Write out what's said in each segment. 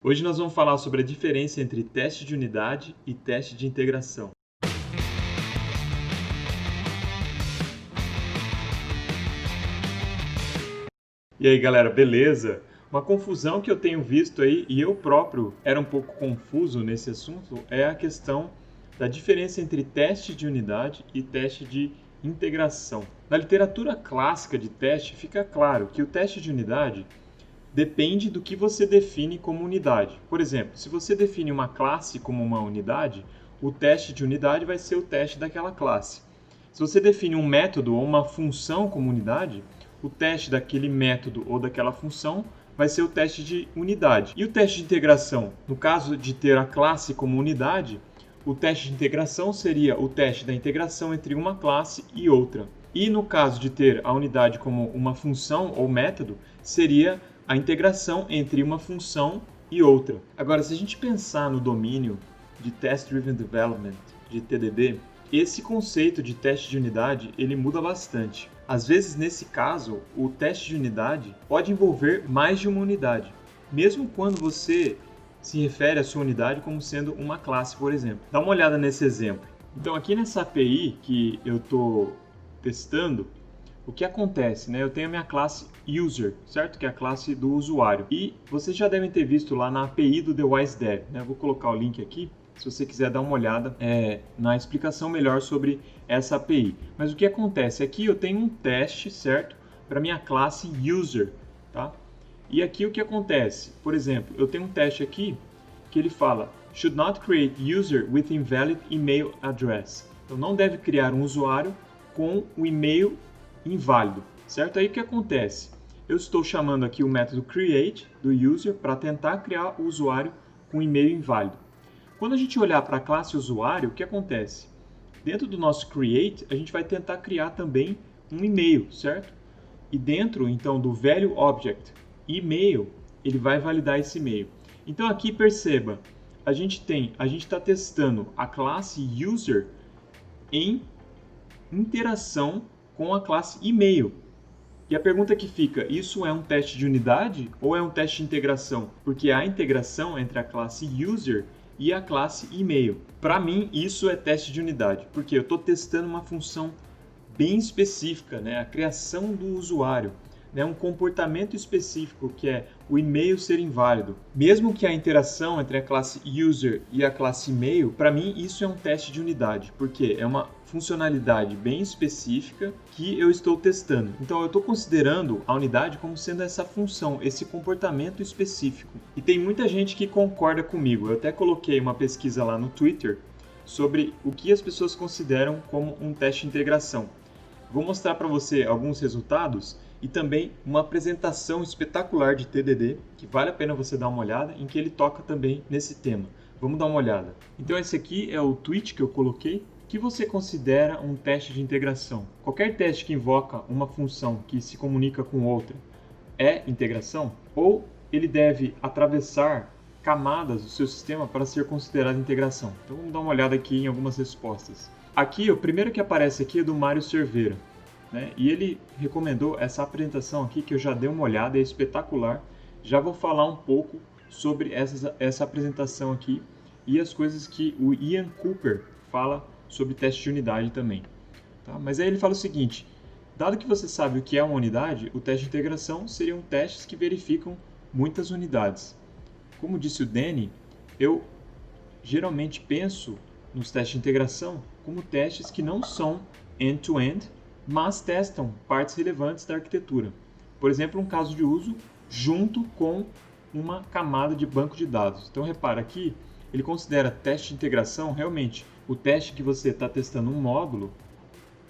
Hoje nós vamos falar sobre a diferença entre teste de unidade e teste de integração. E aí galera, beleza? Uma confusão que eu tenho visto aí, e eu próprio era um pouco confuso nesse assunto, é a questão da diferença entre teste de unidade e teste de integração. Na literatura clássica de teste fica claro que o teste de unidade depende do que você define como unidade. Por exemplo, se você define uma classe como uma unidade, o teste de unidade vai ser o teste daquela classe. Se você define um método ou uma função como unidade, o teste daquele método ou daquela função vai ser o teste de unidade. E o teste de integração? No caso de ter a classe como unidade, o teste de integração seria o teste da integração entre uma classe e outra. E no caso de ter a unidade como uma função ou método, seria a integração entre uma função e outra. Agora, se a gente pensar no domínio de Test Driven Development, de TDD, esse conceito de teste de unidade, ele muda bastante. Às vezes, nesse caso, o teste de unidade pode envolver mais de uma unidade, mesmo quando você se refere à sua unidade como sendo uma classe, por exemplo. Dá uma olhada nesse exemplo. Então, aqui nessa API que eu estou testando, o que acontece, né? Eu tenho a minha classe User, certo? Que é a classe do usuário. E vocês já devem ter visto lá na API do TheWiseDev, né? Eu vou colocar o link aqui, se você quiser dar uma olhada na explicação melhor sobre essa API. Mas o que acontece? Aqui eu tenho um teste, certo? Para minha classe User, tá? E aqui o que acontece? Por exemplo, eu tenho um teste aqui que ele fala should not create user with invalid email address. Então não deve criar um usuário com o e-mail inválido, certo? Aí o que acontece? Eu estou chamando aqui o método create do user para tentar criar o usuário com e-mail inválido. Quando a gente olhar para a classe usuário, o que acontece? Dentro do nosso create, a gente vai tentar criar também um e-mail, certo? E dentro, então, do value object e-mail, ele vai validar esse e-mail. Então aqui perceba, a gente está testando a classe user em interação com a classe e-mail. E a pergunta que fica, isso é um teste de unidade ou é um teste de integração? Porque há integração entre a classe user e a classe e-mail. Para mim, isso é teste de unidade, porque eu estou testando uma função bem específica, né? A criação do usuário, né? Um comportamento específico que é o e-mail ser inválido. Mesmo que a interação entre a classe user e a classe e-mail, para mim isso é um teste de unidade, porque é uma funcionalidade bem específica que eu estou testando. Então eu estou considerando a unidade como sendo essa função, esse comportamento específico. E tem muita gente que concorda comigo. Eu até coloquei uma pesquisa lá no Twitter sobre o que as pessoas consideram como um teste de integração. Vou mostrar para você alguns resultados e também uma apresentação espetacular de TDD, que vale a pena você dar uma olhada, em que ele toca também nesse tema. Vamos dar uma olhada. Então esse aqui é o tweet que eu coloquei. O que você considera um teste de integração? Qualquer teste que invoca uma função que se comunica com outra é integração? Ou ele deve atravessar camadas do seu sistema para ser considerado integração? Então vamos dar uma olhada aqui em algumas respostas. Aqui, o primeiro que aparece aqui é do Mário Cerveira, né? E ele recomendou essa apresentação aqui, que eu já dei uma olhada, é espetacular. Já vou falar um pouco sobre essa apresentação aqui e as coisas que o Ian Cooper fala sobre teste de unidade também. Tá? Mas aí ele fala o seguinte, dado que você sabe o que é uma unidade, o teste de integração seriam testes que verificam muitas unidades. Como disse o Danny, eu geralmente penso nos testes de integração como testes que não são end-to-end, mas testam partes relevantes da arquitetura. Por exemplo, um caso de uso junto com uma camada de banco de dados. Então, repara aqui, ele considera teste de integração realmente o teste que você está testando um módulo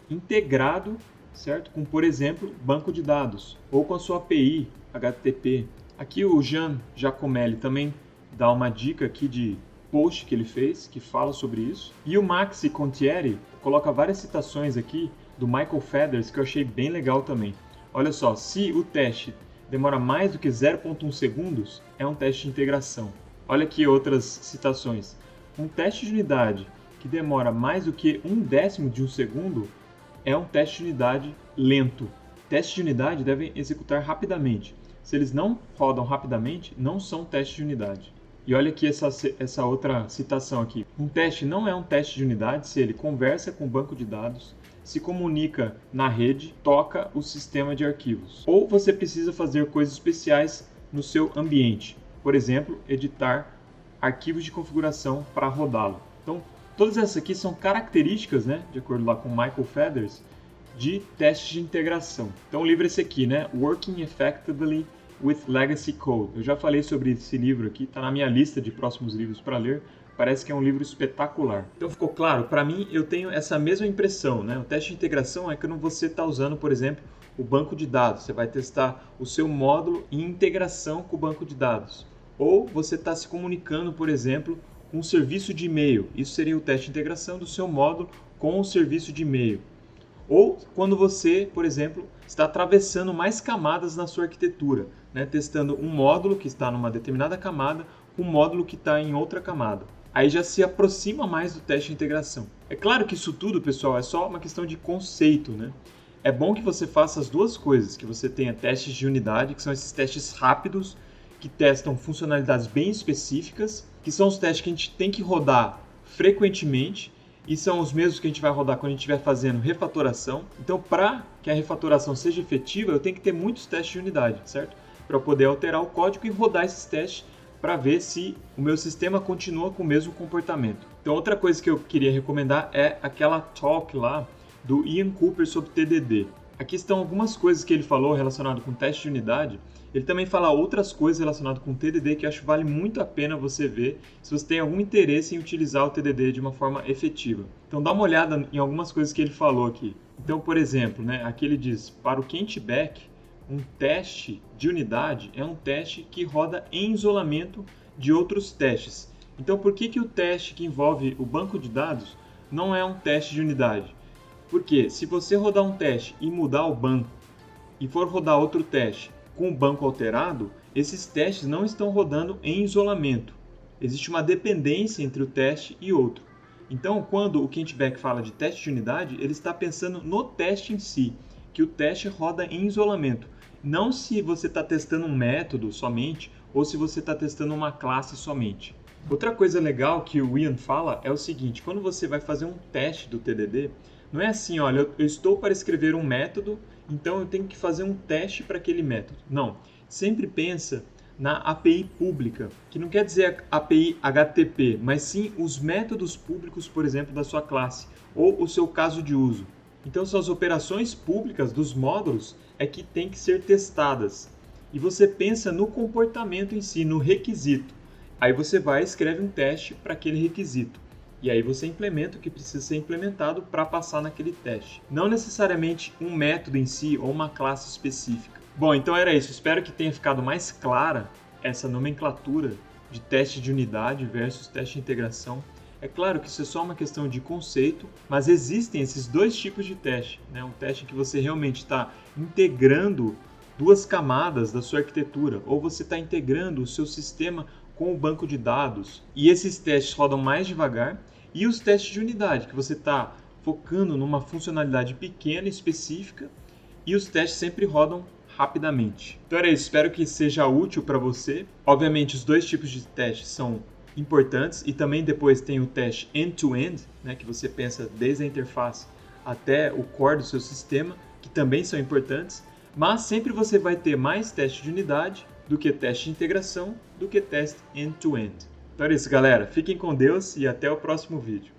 integrado, certo? Com, por exemplo, banco de dados ou com a sua API HTTP. Aqui o Jean Giacomelli também dá uma dica aqui de post que ele fez, que fala sobre isso. E o Maxi Contieri coloca várias citações aqui do Michael Feathers, que eu achei bem legal também. Olha só, se o teste demora mais do que 0,1 segundos, é um teste de integração. Olha aqui outras citações. Um teste de unidade que demora mais do que 1/10 de um segundo é um teste de unidade lento. Testes de unidade devem executar rapidamente. Se eles não rodam rapidamente, não são testes de unidade. E olha aqui essa outra citação aqui. Um teste não é um teste de unidade se ele conversa com o banco de dados, se comunica na rede, toca o sistema de arquivos. Ou você precisa fazer coisas especiais no seu ambiente. Por exemplo, editar arquivos de configuração para rodá-lo. Então, todas essas aqui são características, né, de acordo lá com Michael Feathers, de testes de integração. Então, o livro é esse aqui, né, Working Effectively with Legacy Code. Eu já falei sobre esse livro aqui, está na minha lista de próximos livros para ler. Parece que é um livro espetacular. Então ficou claro? Para mim, eu tenho essa mesma impressão, né? O teste de integração é quando você está usando, por exemplo, o banco de dados. Você vai testar o seu módulo em integração com o banco de dados. Ou você está se comunicando, por exemplo, com um serviço de e-mail. Isso seria o teste de integração do seu módulo com o serviço de e-mail. Ou quando você, por exemplo, está atravessando mais camadas na sua arquitetura, né? Testando um módulo que está numa determinada camada com um módulo que está em outra camada. Aí já se aproxima mais do teste de integração. É claro que isso tudo, pessoal, é só uma questão de conceito, né? É bom que você faça as duas coisas, que você tenha testes de unidade, que são esses testes rápidos, que testam funcionalidades bem específicas, que são os testes que a gente tem que rodar frequentemente, e são os mesmos que a gente vai rodar quando a gente estiver fazendo refatoração. Então, para que a refatoração seja efetiva, eu tenho que ter muitos testes de unidade, certo? Para eu poder alterar o código e rodar esses testes para ver se o meu sistema continua com o mesmo comportamento. Então, outra coisa que eu queria recomendar é aquela talk lá do Ian Cooper sobre TDD. Aqui estão algumas coisas que ele falou relacionado com teste de unidade. Ele também fala outras coisas relacionadas com TDD que eu acho que vale muito a pena você ver se você tem algum interesse em utilizar o TDD de uma forma efetiva. Então dá uma olhada em algumas coisas que ele falou aqui. Então, por exemplo, né, aqui ele diz, para o Kent-Beck, um teste de unidade é um teste que roda em isolamento de outros testes. Então, por que o teste que envolve o banco de dados não é um teste de unidade? Porque se você rodar um teste e mudar o banco e for rodar outro teste com o banco alterado, esses testes não estão rodando em isolamento. Existe uma dependência entre o teste e outro. Então, quando o Kent-Beck fala de teste de unidade, ele está pensando no teste em si, que o teste roda em isolamento. Não se você está testando um método somente ou se você está testando uma classe somente. Outra coisa legal que o Ian fala é o seguinte, quando você vai fazer um teste do TDD, não é assim, olha, eu estou para escrever um método, então eu tenho que fazer um teste para aquele método. Não, sempre pensa na API pública, que não quer dizer a API HTTP, mas sim os métodos públicos, por exemplo, da sua classe, ou o seu caso de uso. Então são as operações públicas dos módulos é que tem que ser testadas. E você pensa no comportamento em si, no requisito. Aí você vai e escreve um teste para aquele requisito. E aí você implementa o que precisa ser implementado para passar naquele teste. Não necessariamente um método em si ou uma classe específica. Bom, então era isso. Espero que tenha ficado mais clara essa nomenclatura de teste de unidade versus teste de integração. É claro que isso é só uma questão de conceito, mas existem esses dois tipos de teste, né? Um teste que você realmente está integrando duas camadas da sua arquitetura, ou você está integrando o seu sistema com o banco de dados, e esses testes rodam mais devagar, e os testes de unidade, que você está focando numa funcionalidade pequena e específica, e os testes sempre rodam rapidamente. Então era isso, espero que seja útil para você. Obviamente os dois tipos de testes são importantes, e também depois tem o teste end-to-end, né, que você pensa desde a interface até o core do seu sistema, que também são importantes, mas sempre você vai ter mais teste de unidade do que teste de integração, do que teste end-to-end. Então é isso, galera. Fiquem com Deus e até o próximo vídeo.